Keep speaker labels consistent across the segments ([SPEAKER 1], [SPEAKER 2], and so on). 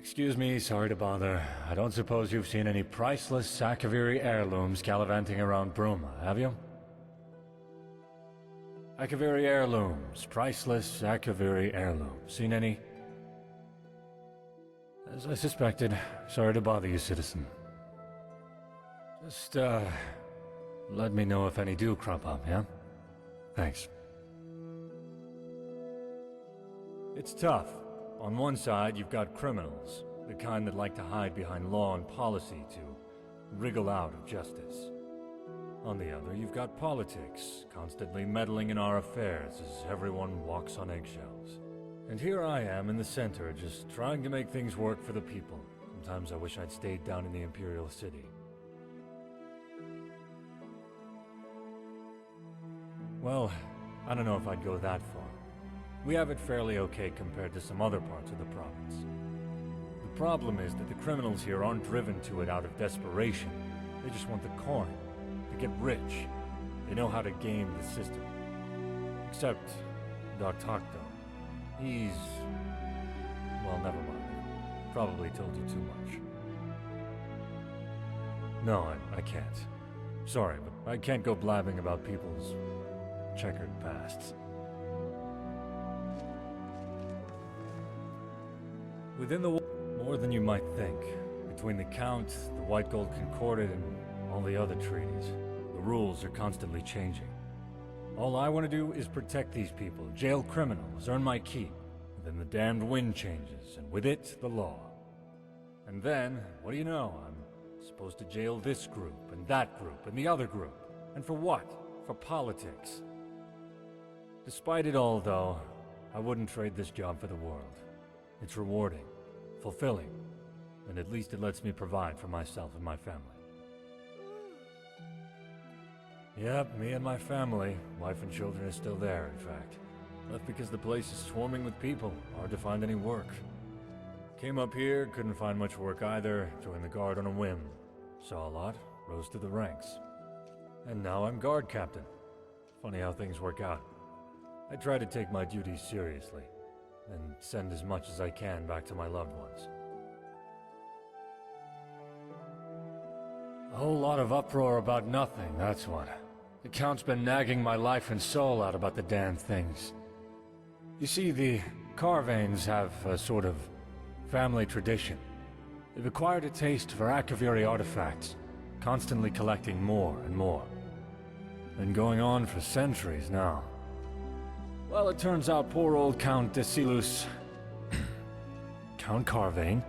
[SPEAKER 1] Excuse me, sorry to bother. I don't suppose you've seen any priceless Akaviri heirlooms gallivanting around Bruma, have you? Akaviri heirlooms. Priceless Akaviri heirlooms. Seen any? As I suspected. Sorry to bother you, citizen. Just, let me know if any do crop up, yeah? Thanks. It's tough. On one side, you've got criminals, the kind that like to hide behind law and policy to wriggle out of justice. On the other, you've got politics, constantly meddling in our affairs as everyone walks on eggshells. And here I am in the center, just trying to make things work for the people. Sometimes I wish I'd stayed down in the Imperial City. Well, I don't know if I'd go that far. We have it fairly okay compared to some other parts of the province. The problem is that the criminals here aren't driven to it out of desperation. They just want the coin, to get rich. They know how to game the system. Except Dartakto. He's... well, never mind. Probably told you too much. No, I can't. Sorry, but I can't go blabbing about people's checkered pasts. Within the more than you might think. Between the Count, the White Gold Concordat, and all the other treaties, the rules are constantly changing. All I want to do is protect these people, jail criminals, earn my keep. And then the damned wind changes, and with it, the law. And then, what do you know, I'm supposed to jail this group, and that group, and the other group. And for what? For politics. Despite it all, though, I wouldn't trade this job for the world. It's rewarding, fulfilling, and at least it lets me provide for myself and my family. Yep, me and my family. Wife and children are still there, in fact. Left because the place is swarming with people. Hard to find any work. Came up here, couldn't find much work either. Joined the guard on a whim. Saw a lot, rose through the ranks. And now I'm guard captain. Funny how things work out. I try to take my duties seriously, and send as much as I can back to my loved ones. A whole lot of uproar about nothing, that's what. The Count's been nagging my life and soul out about the damn things. You see, the Carvanes have a sort of family tradition. They've acquired a taste for Akaviri artifacts, constantly collecting more and more. Been going on for centuries now. Well, it turns out poor old Count Desilus, Count Carvane,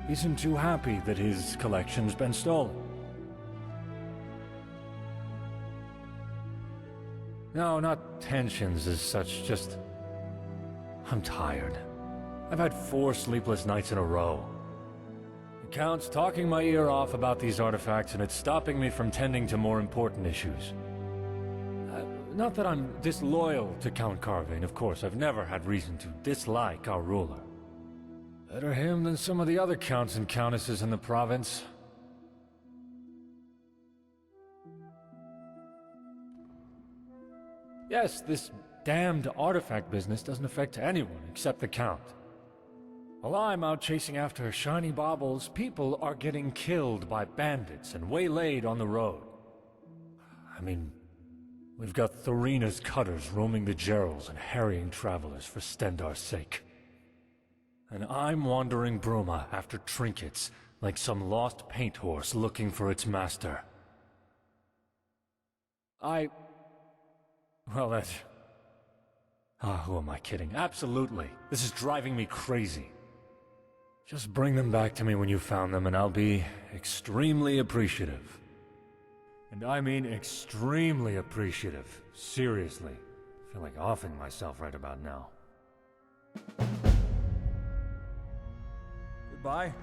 [SPEAKER 1] isn't too happy that his collection's been stolen. No, not tensions as such, just... I'm tired. I've had 4 sleepless nights in a row. The Count's talking my ear off about these artifacts, and it's stopping me from tending to more important issues. Not that I'm disloyal to Count Carvane, of course. I've never had reason to dislike our ruler. Better him than some of the other counts and countesses in the province. Yes, this damned artifact business doesn't affect anyone except the Count. While I'm out chasing after shiny baubles, people are getting killed by bandits and waylaid on the road. I mean... we've got Thorina's cutters roaming the Gerals and harrying travelers for Stendar's sake. And I'm wandering Bruma after trinkets, like some lost paint horse looking for its master. Well, that... who am I kidding? Absolutely. This is driving me crazy. Just bring them back to me when you found them, and I'll be extremely appreciative. And I mean extremely appreciative. Seriously. I feel like offing myself right about now. Goodbye.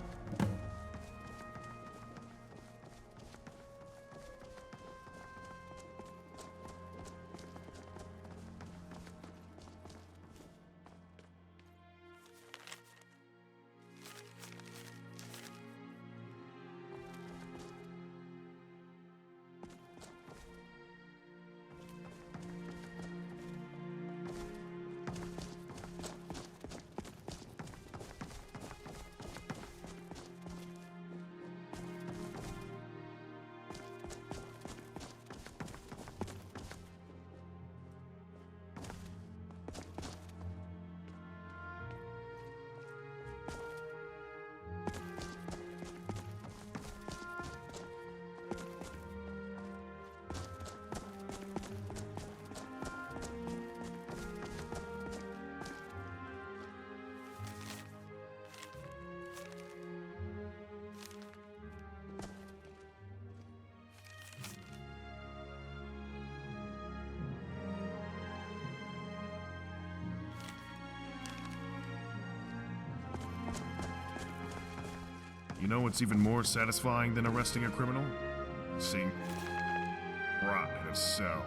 [SPEAKER 2] You know what's even more satisfying than arresting a criminal? Seeing rot in a cell.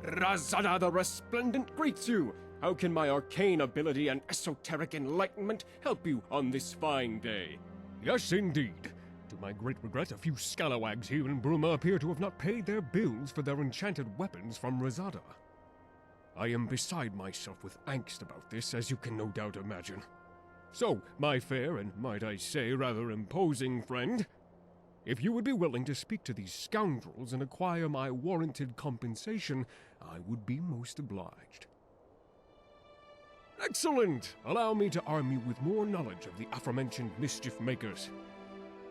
[SPEAKER 3] Razada the Resplendent greets you! How can my arcane ability and esoteric enlightenment help you on this fine day?
[SPEAKER 4] Yes, indeed. To my great regret, a few scalawags here in Bruma appear to have not paid their bills for their enchanted weapons from Razada. I am beside myself with angst about this, as you can no doubt imagine. So, my fair and, might I say, rather imposing friend, if you would be willing to speak to these scoundrels and acquire my warranted compensation, I would be most obliged. Excellent! Allow me to arm you with more knowledge of the aforementioned mischief makers.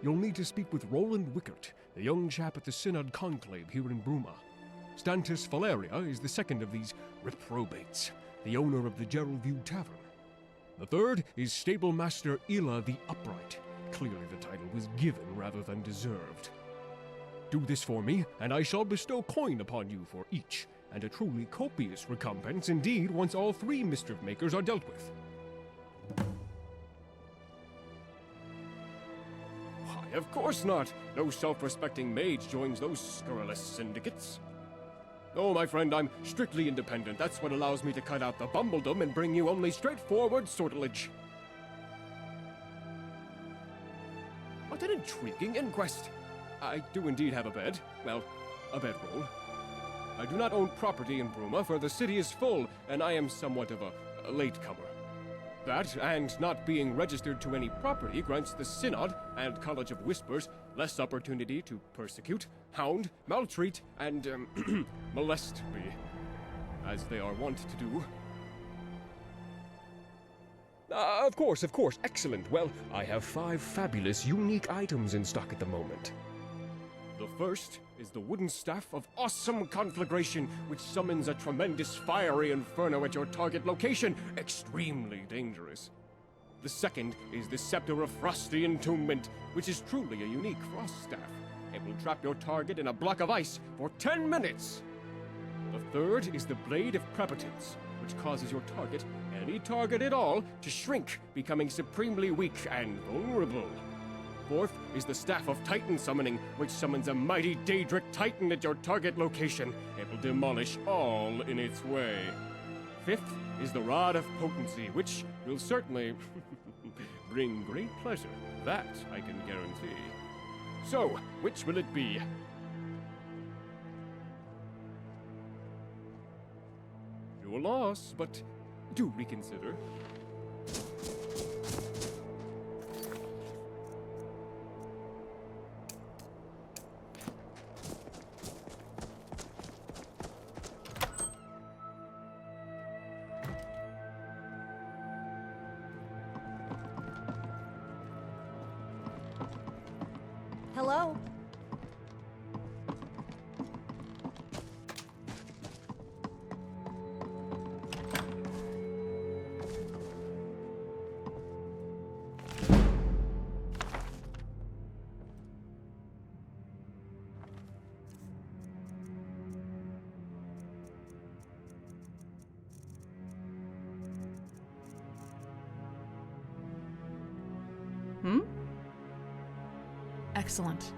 [SPEAKER 4] You'll need to speak with Roland Wickert, the young chap at the Synod Conclave here in Bruma. Stantis Valeria is the second of these reprobates, the owner of the Geraldview Tavern. The third is Stablemaster Ila the Upright. Clearly the title was given rather than deserved. Do this for me, and I shall bestow coin upon you for each, and a truly copious recompense indeed once all three mischief makers are dealt with.
[SPEAKER 3] Why, of course not! No self-respecting mage joins those scurrilous syndicates. Oh, my friend, I'm strictly independent. That's what allows me to cut out the bumbledom and bring you only straightforward sortilege. What an intriguing inquest! I do indeed have a bed. Well, a bedroll. I do not own property in Bruma, for the city is full, and I am somewhat of a latecomer. That, and not being registered to any property, grants the Synod and College of Whispers less opportunity to persecute, hound, maltreat, and, molest me, as they are wont to do. Of course, excellent. Well, I have 5 fabulous, unique items in stock at the moment. The first is the wooden staff of awesome conflagration, which summons a tremendous fiery inferno at your target location. Extremely dangerous. The second is the scepter of frosty entombment, which is truly a unique frost staff. It will trap your target in a block of ice for 10 minutes. The third is the blade of prepotence, which causes your target, any target at all, to shrink, becoming supremely weak and vulnerable. Fourth is the Staff of Titan Summoning, which summons a mighty Daedric Titan at your target location. It will demolish all in its way. Fifth is the Rod of Potency, which will certainly bring great pleasure. That I can guarantee. So, which will it be? Your loss, but do reconsider.
[SPEAKER 5] Hello?
[SPEAKER 6] Hmm? Excellent.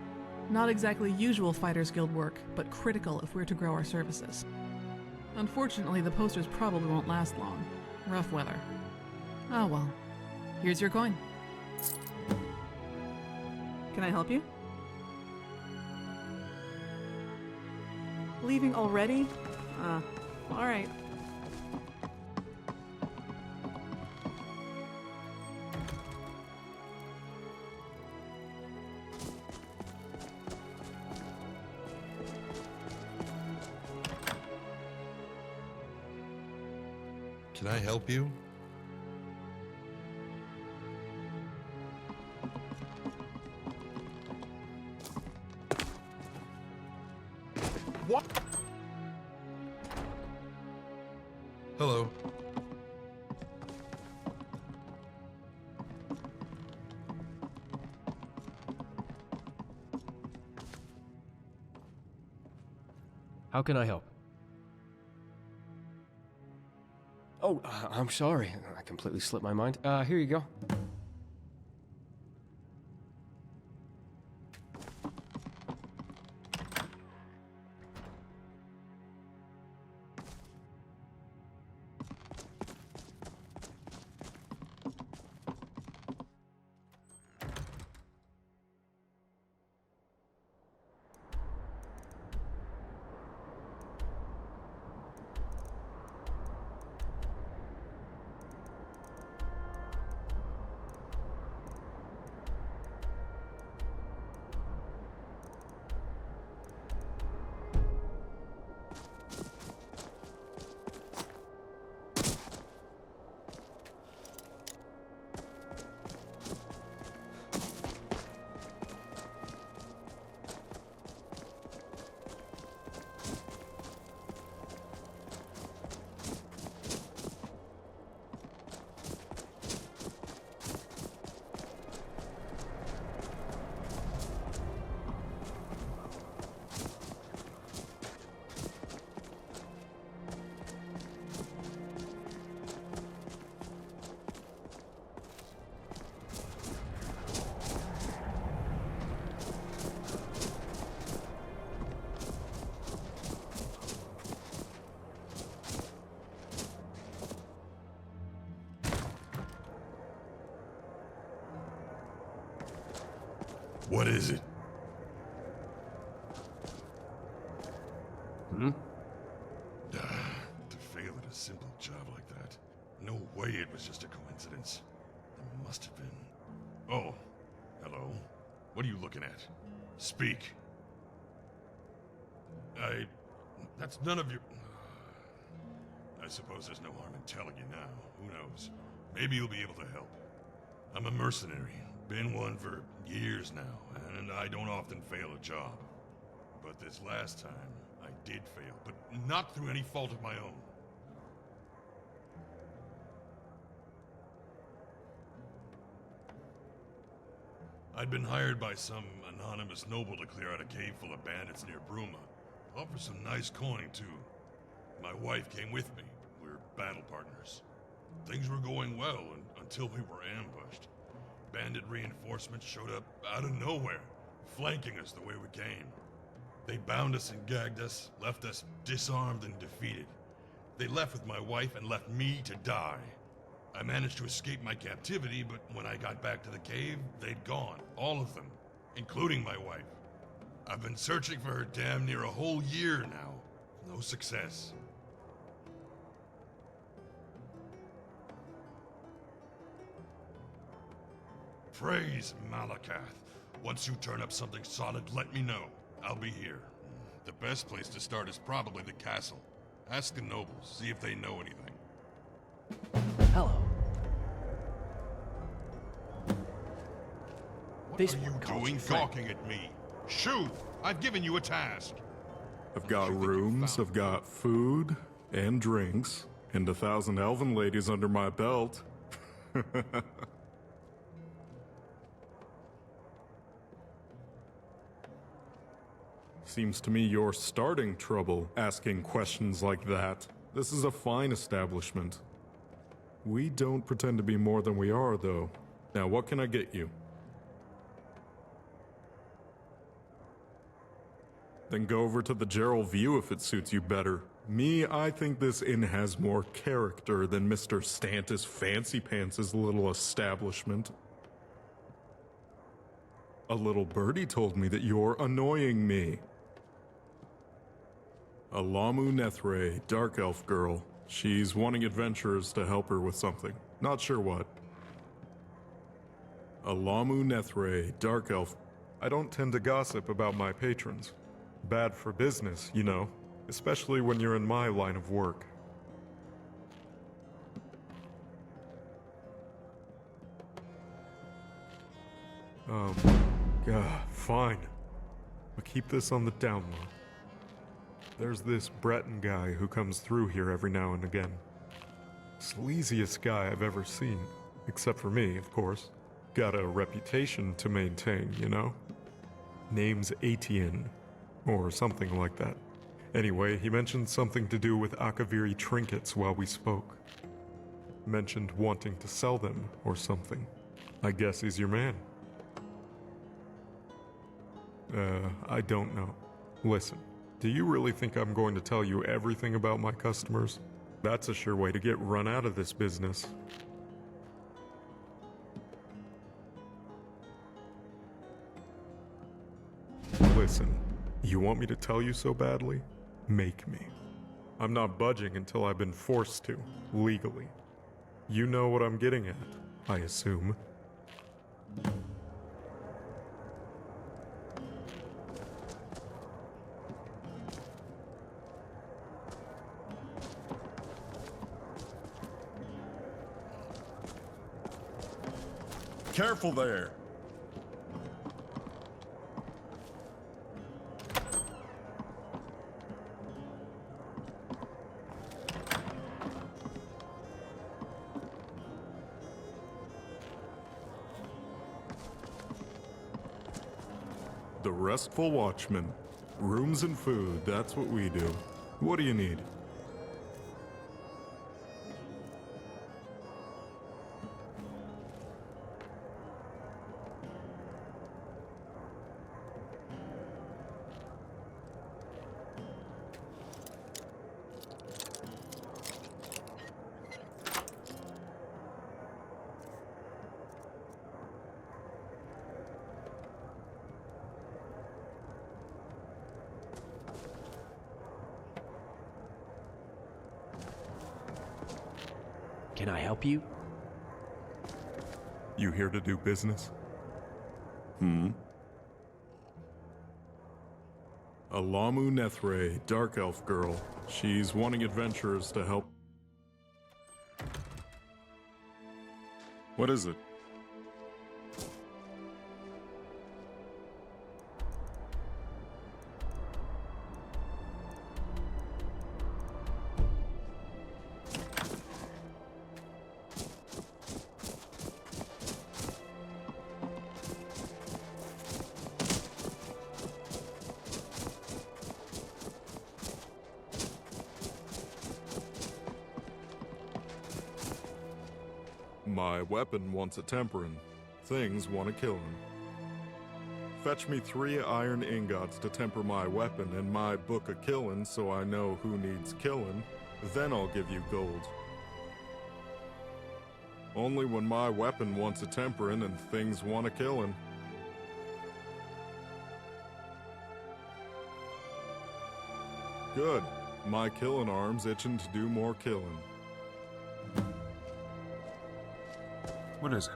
[SPEAKER 6] Not exactly usual Fighters Guild work, but critical if we're to grow our services. Unfortunately, the posters probably won't last long. Rough weather. Oh well. Here's your coin. Can I help you? Leaving already? Alright.
[SPEAKER 7] Can I help you?
[SPEAKER 3] What?
[SPEAKER 7] Hello.
[SPEAKER 3] How can I help? Oh, I'm sorry. I completely slipped my mind. Here you go.
[SPEAKER 2] What is it? To fail at a simple job like that. No way it was just a coincidence. There must have been. Oh, hello. What are you looking at? Speak. That's none of your... I suppose there's no harm in telling you now. Who knows? Maybe you'll be able to help. I'm a mercenary. Been one for years now, and I don't often fail a job. But this last time, I did fail, but not through any fault of my own. I'd been hired by some anonymous noble to clear out a cave full of bandits near Bruma. Offered some nice coin, too. My wife came with me. We're battle partners. Things were going well until we were ambushed. Bandit reinforcements showed up out of nowhere, flanking us the way we came. They bound us and gagged us, left us disarmed and defeated. They left with my wife and left me to die. I managed to escape my captivity, but when I got back to the cave, they'd gone. All of them, including my wife. I've been searching for her damn near a whole year now. No success. Praise Malakath. Once you turn up something solid, let me know. I'll be here. The best place to start is probably the castle. Ask the nobles, see if they know anything.
[SPEAKER 3] Hello.
[SPEAKER 5] This
[SPEAKER 2] are you
[SPEAKER 5] one calls
[SPEAKER 2] doing
[SPEAKER 5] you friend.
[SPEAKER 2] gawking at me? Shoot! I've given you a task.
[SPEAKER 8] I've got
[SPEAKER 2] you think you
[SPEAKER 8] rooms,
[SPEAKER 2] found
[SPEAKER 8] I've got food and drinks, and 1,000 elven ladies under my belt. Seems to me you're starting trouble asking questions like that. This is a fine establishment. We don't pretend to be more than we are, though. Now, what can I get you? Then go over to the Gerald View if it suits you better. Me, I think this inn has more character than Mr. Stantis Fancy Pants' little establishment. A little birdie told me that you're annoying me. A Lamu Nethray, dark elf girl. She's wanting adventurers to help her with something. Not sure what. A Lamu Nethray, dark elf. I don't tend to gossip about my patrons. Bad for business, you know. Especially when you're in my line of work. God, fine. But keep this on the down low. There's this Breton guy who comes through here every now and again. Sleaziest guy I've ever seen. Except for me, of course. Got a reputation to maintain, you know? Name's Etienne. Or something like that. Anyway, he mentioned something to do with Akaviri trinkets while we spoke. Mentioned wanting to sell them, or something. I guess he's your man. I don't know. Listen, do you really think I'm going to tell you everything about my customers? That's a sure way to get run out of this business. Listen, you want me to tell you so badly? Make me. I'm not budging until I've been forced to, legally. You know what I'm getting at, I assume.
[SPEAKER 9] Careful there!
[SPEAKER 8] The Restful Watchman. Rooms and food, that's what we do. What do you need?
[SPEAKER 5] Can I help you?
[SPEAKER 8] You here to do business? A Lamu Nethray, dark elf girl. She's wanting adventurers to help. What is it? My weapon wants a temperin'. Things want to kill him. Fetch me 3 iron ingots to temper my weapon and my book of killin' so I know who needs killin'. Then I'll give you gold. Only when my weapon wants a temperin' and things want to killin'. Good. My killin' arm's itching to do more killin'.
[SPEAKER 9] What is it?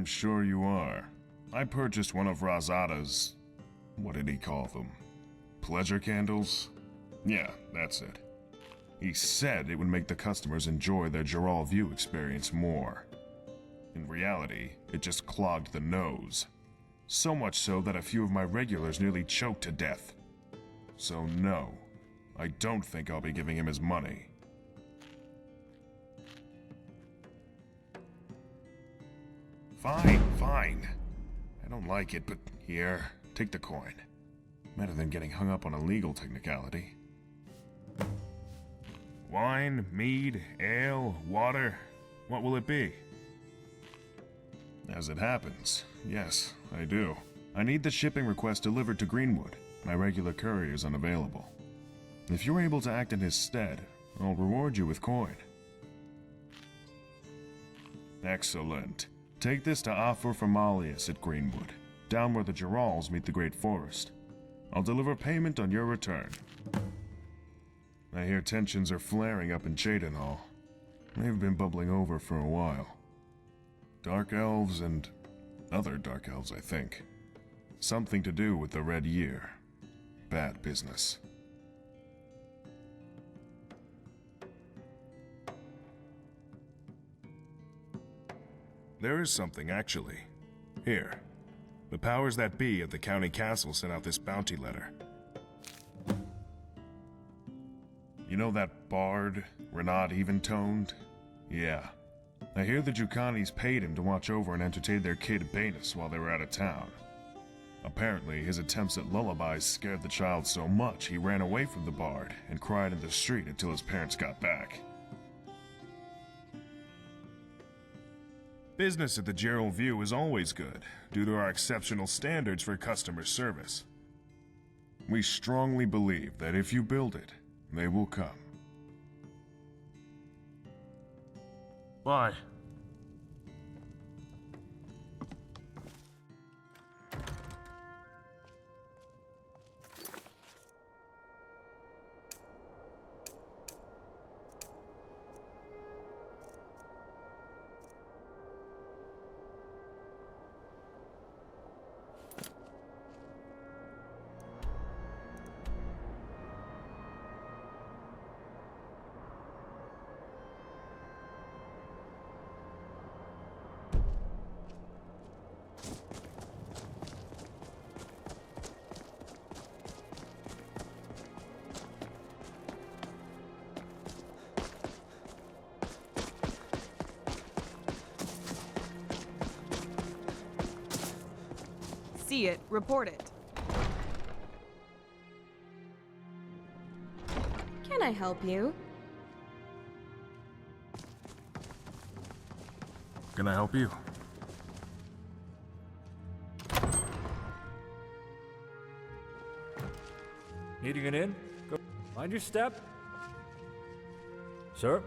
[SPEAKER 9] sure you are. I purchased one of Rosada's... what did he call them? Pleasure candles? Yeah, that's it. He said it would make the customers enjoy their Geralt view experience more. In reality, it just clogged the nose. So much so that a few of my regulars nearly choked to death. So no, I don't think I'll be giving him his money. Fine. I don't like it, but here, take the coin. Better than getting hung up on a legal technicality. Wine, mead, ale, water, what will it be? As it happens, yes, I do. I need the shipping request delivered to Greenwood. My regular courier is unavailable. If you're able to act in his stead, I'll reward you with coin. Excellent. Take this to Afor Formalius at Greenwood, down where the Gerals meet the Great Forest. I'll deliver payment on your return. I hear tensions are flaring up in Cheydinhall. They've been bubbling over for a while. Dark elves and other dark elves, I think. Something to do with the Red Year. Bad business. There is something, actually. Here. The powers that be at the county castle sent out this bounty letter. You know that bard, Renaud Eventoned? Yeah. I hear the Jukanis paid him to watch over and entertain their kid Banus while they were out of town. Apparently, his attempts at lullabies scared the child so much he ran away from the bard and cried in the street until his parents got back. Business at the Gerald View is always good, due to our exceptional standards for customer service. We strongly believe that if you build it, they will come. Bye.
[SPEAKER 10] See it, report it.
[SPEAKER 11] Can I help you?
[SPEAKER 9] Can I help you?
[SPEAKER 1] Needing an inn? Go. Mind your step. Sir?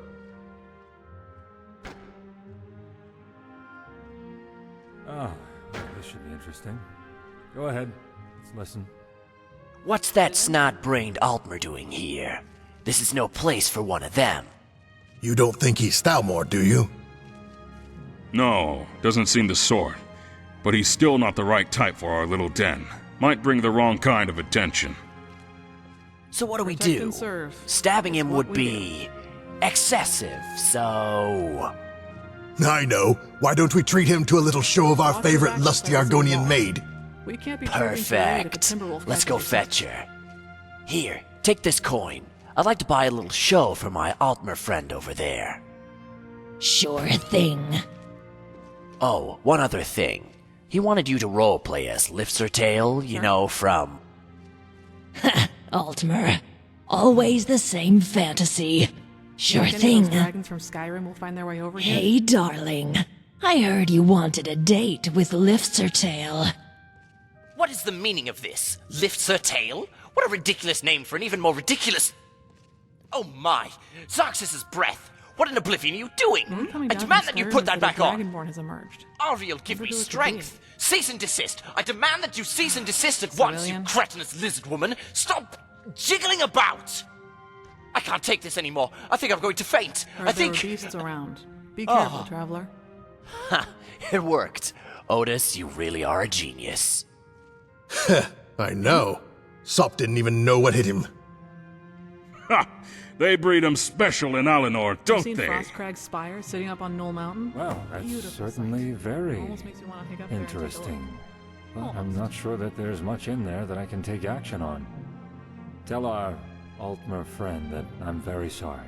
[SPEAKER 1] Oh, this should be interesting. Go ahead. Let's listen.
[SPEAKER 5] What's that snot-brained Altmer doing here? This is no place for one of them.
[SPEAKER 12] You don't think he's Stoutmore, do you?
[SPEAKER 9] No, doesn't seem the sort. But he's still not the right type for our little den. Might bring the wrong kind of attention.
[SPEAKER 5] So what do we
[SPEAKER 6] Protect
[SPEAKER 5] do?
[SPEAKER 6] and serve.
[SPEAKER 5] Stabbing him
[SPEAKER 6] That's
[SPEAKER 5] would
[SPEAKER 6] what we
[SPEAKER 5] be excessive, so...
[SPEAKER 12] I know. Why don't we treat him to a little show of our
[SPEAKER 6] Walk her
[SPEAKER 12] favorite
[SPEAKER 6] back
[SPEAKER 12] lusty
[SPEAKER 6] to the
[SPEAKER 12] Argonian
[SPEAKER 6] wall.
[SPEAKER 12] maid?
[SPEAKER 6] We can't be charging for aid if a
[SPEAKER 5] Perfect.
[SPEAKER 6] Timberwolf
[SPEAKER 5] Let's
[SPEAKER 6] catches
[SPEAKER 5] go
[SPEAKER 6] us.
[SPEAKER 5] fetch her. Here, take this coin. I'd like to buy a little show for my Altmer friend over there.
[SPEAKER 13] Sure thing.
[SPEAKER 5] Oh, one other thing. He wanted you to roleplay as Liftsertail, you know, from...
[SPEAKER 13] Altmer. Always the same fantasy. Sure
[SPEAKER 6] Think any of those
[SPEAKER 13] thing.
[SPEAKER 6] dragons from Skyrim will find their way over here?
[SPEAKER 13] Hey, darling. I heard you wanted a date with Liftsertail.
[SPEAKER 5] What is the meaning of this? Liftsertail? What a ridiculous name for an even more ridiculous... Oh my! Zarxus's breath! What in oblivion are you doing?
[SPEAKER 6] When we coming
[SPEAKER 5] I
[SPEAKER 6] down
[SPEAKER 5] demand
[SPEAKER 6] from
[SPEAKER 5] that you
[SPEAKER 6] Skyrim
[SPEAKER 5] put
[SPEAKER 6] is
[SPEAKER 5] that
[SPEAKER 6] that
[SPEAKER 5] back
[SPEAKER 6] a
[SPEAKER 5] on!
[SPEAKER 6] Dragonborn has emerged.
[SPEAKER 5] Ariel, give
[SPEAKER 6] Never
[SPEAKER 5] me
[SPEAKER 6] do what you're
[SPEAKER 5] strength! Cease and desist! I demand that you cease and desist at once, you
[SPEAKER 6] Civilian?
[SPEAKER 5] cretinous lizard woman! Stop jiggling about! I can't take this anymore. I think I'm going to faint.
[SPEAKER 6] Heard
[SPEAKER 5] I
[SPEAKER 6] there
[SPEAKER 5] think...
[SPEAKER 6] were beasts around. Be careful,
[SPEAKER 5] Oh.
[SPEAKER 6] traveler.
[SPEAKER 5] Ha! It worked. Otis, you really are a genius.
[SPEAKER 12] I know. Sop didn't even know what hit him.
[SPEAKER 10] Ha! They breed 'em special in Alinor,
[SPEAKER 6] You've
[SPEAKER 10] don't
[SPEAKER 6] seen
[SPEAKER 10] they?
[SPEAKER 6] Frostcrag's spire sitting up on Knoll Mountain?
[SPEAKER 1] Well, that's
[SPEAKER 6] Beautiful
[SPEAKER 1] certainly
[SPEAKER 6] sight.
[SPEAKER 1] very
[SPEAKER 6] Almost makes me want to hike up there and take a look.
[SPEAKER 1] interesting. But I'm
[SPEAKER 6] Almost.
[SPEAKER 1] not sure that there's much in there that I can take action on. Tell our Altmer friend that I'm very sorry.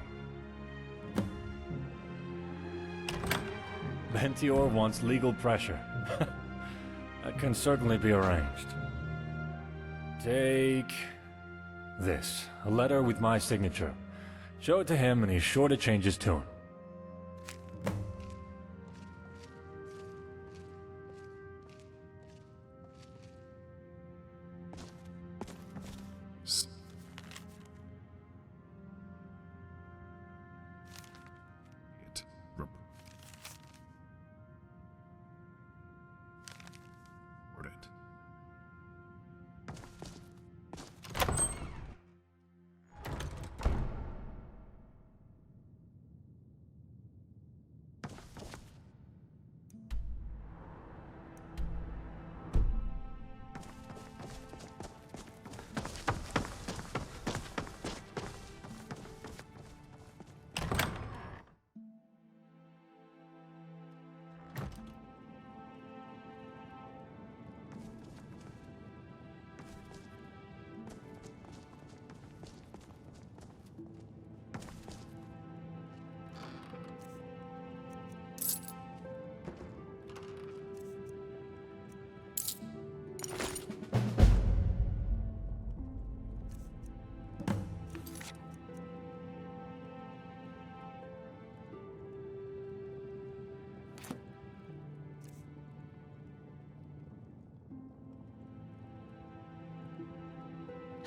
[SPEAKER 1] Ventior wants legal pressure. That can certainly be arranged. Take this, a letter with my signature. Show it to him and he's sure to change his tune.
[SPEAKER 9] It. Report it.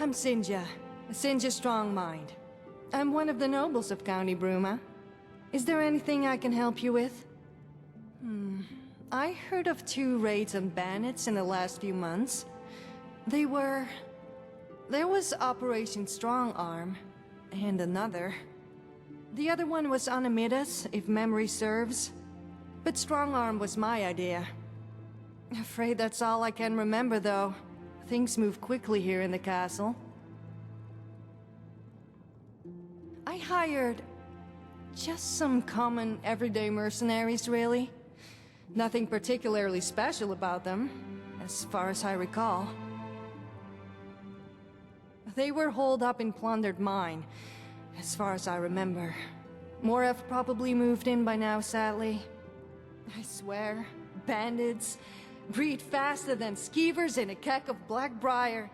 [SPEAKER 11] I'm Sinja Strongmind. I'm one of the nobles of County Bruma. Is there anything I can help you with? I heard of 2 raids on bandits in the last few months. There was Operation Strong Arm, and another. The other one was on Amidas, if memory serves. But Strong Arm was my idea. Afraid that's all I can remember, though. Things move quickly here in the castle. I hired just some common, everyday mercenaries, really. Nothing particularly special about them, as far as I recall. They were holed up in plundered mine, as far as I remember. More have probably moved in by now, sadly. I swear, bandits breed faster than skeevers in a keck of Blackbriar.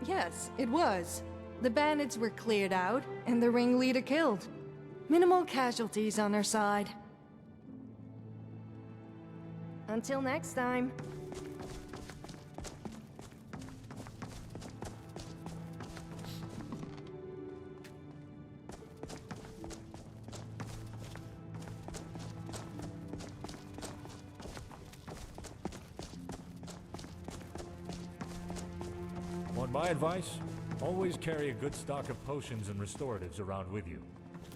[SPEAKER 11] Yes, it was. The bandits were cleared out, and the ringleader killed. Minimal casualties on our side. Until next time.
[SPEAKER 1] Want my advice? Always carry a good stock of potions and restoratives around with you.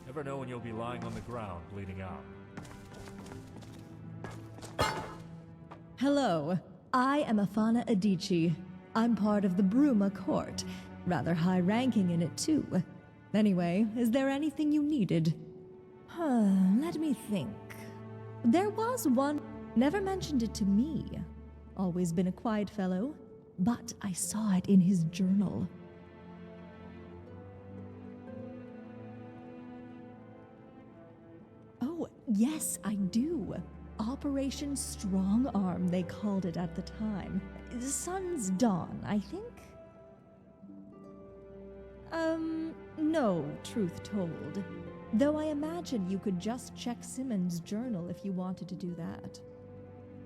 [SPEAKER 1] Never know when you'll be lying on the ground, bleeding out.
[SPEAKER 13] Hello, I am Afana Adichie. I'm part of the Bruma court. Rather high ranking in it, too. Anyway, is there anything you needed? Let me think. There was one. Never mentioned it to me. Always been a quiet fellow, but I saw it in his journal. Oh, yes, I do. Operation Strong Arm, they called it at the time. Sun's Dawn, I think? No, truth told. Though I imagine you could just check Simmons' journal if you wanted to do that.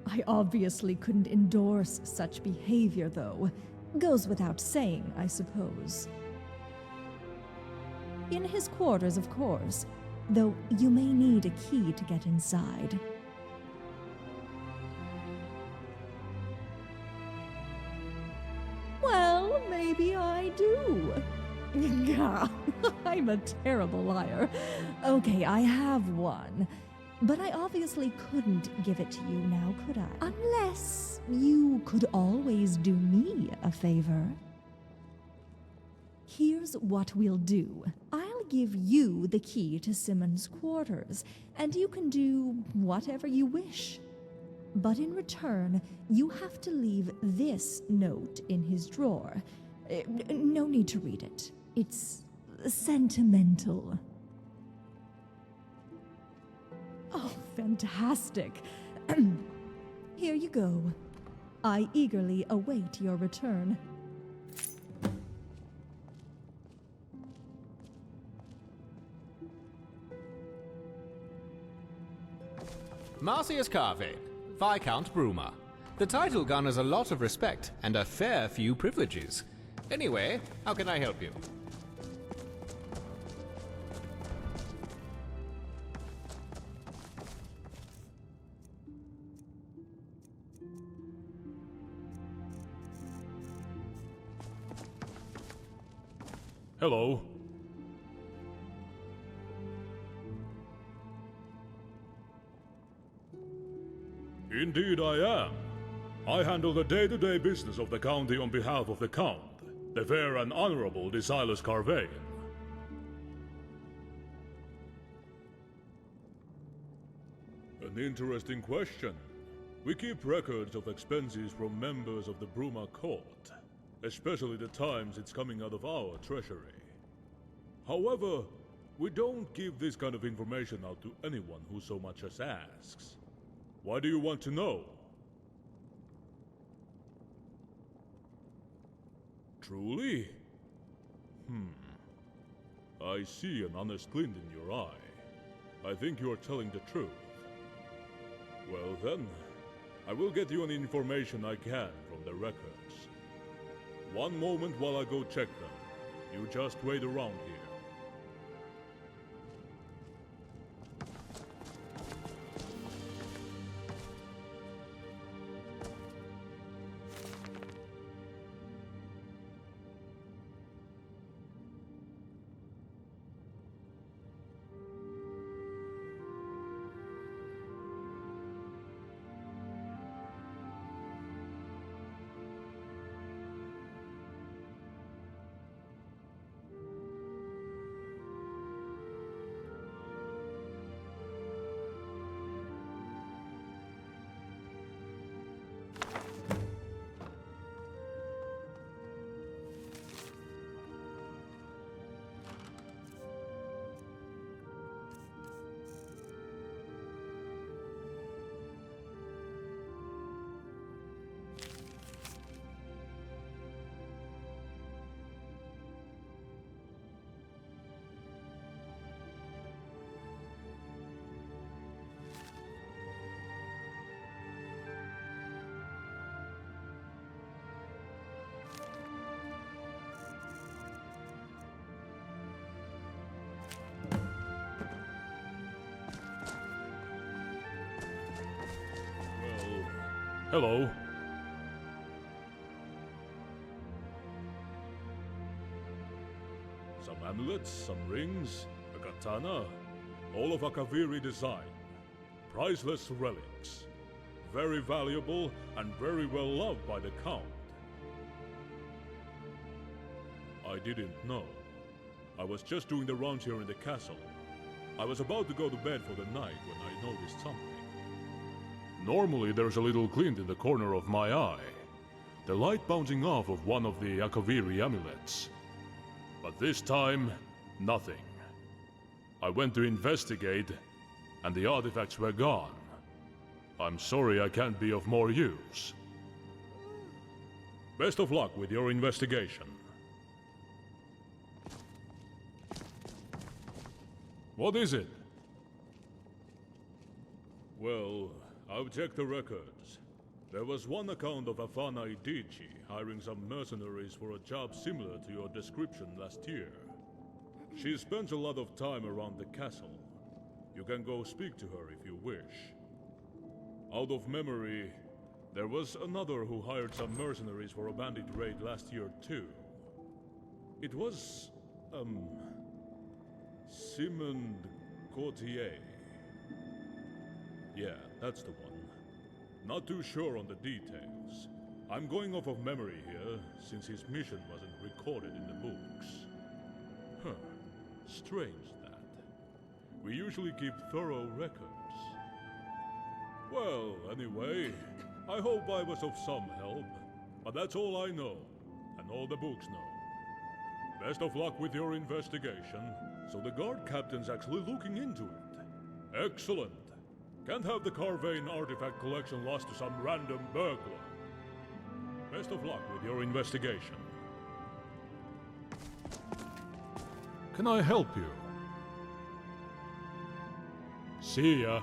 [SPEAKER 13] I obviously couldn't endorse such behavior, though. Goes without saying, I suppose. In his quarters, of course, though you may need a key to get inside. Well, maybe I do. I'm a terrible liar. Okay, I have one. But I obviously couldn't give it to you now, could I? Unless you could always do me a favor. Here's what we'll do. I'll give you the key to Simmons' quarters, and you can do whatever you wish. But in return, you have to leave this note in his drawer. No need to read it. It's sentimental. Oh, fantastic. Here you go. I eagerly await your return.
[SPEAKER 14] Marcius Carvane, Viscount Bruma. The title garners a lot of respect and a fair few privileges. Anyway, how can I help you?
[SPEAKER 10] Hello. Indeed I am. I handle the day-to-day business of the county on behalf of the Count, the fair and honorable Decilas Carvane. An interesting question. We keep records of expenses from members of the Bruma court, especially the times it's coming out of our treasury. However, we don't give this kind of information out to anyone who so much as asks. Why do you want to know? Truly? I see an honest glint in your eye. I think you are telling the truth. Well then, I will get you any information I can from the records. One moment while I go check them. You just wait around here. Hello. Some amulets, some rings, a katana, all of Akaviri design. Priceless relics. Very valuable and very well loved by the Count. I didn't know. I was just doing the rounds here in the castle. I was about to go to bed for the night when I noticed something. Normally there's a little glint in the corner of my eye. The light bouncing off of one of the Akaviri amulets. But this time, nothing. I went to investigate, and the artifacts were gone. I'm sorry I can't be of more use. Best of luck with your investigation. What is it? Well, I've checked the records. There was one account of Afana Idichi hiring some mercenaries for a job similar to your description last year. She spends a lot of time around the castle. You can go speak to her if you wish. Out of memory, there was another who hired some mercenaries for a bandit raid last year too. It was, Simon Courtier. Yeah, that's the one. Not too sure on the details. I'm going off of memory here, since his mission wasn't recorded in the books. Huh. Strange that. We usually keep thorough records. Well, anyway, I hope I was of some help. But that's all I know, and all the books know. Best of luck with your investigation. So the guard captain's actually looking into it. Excellent. Can't have the Carvane artifact collection lost to some random burglar. Best of luck with your investigation. Can I help you? See ya.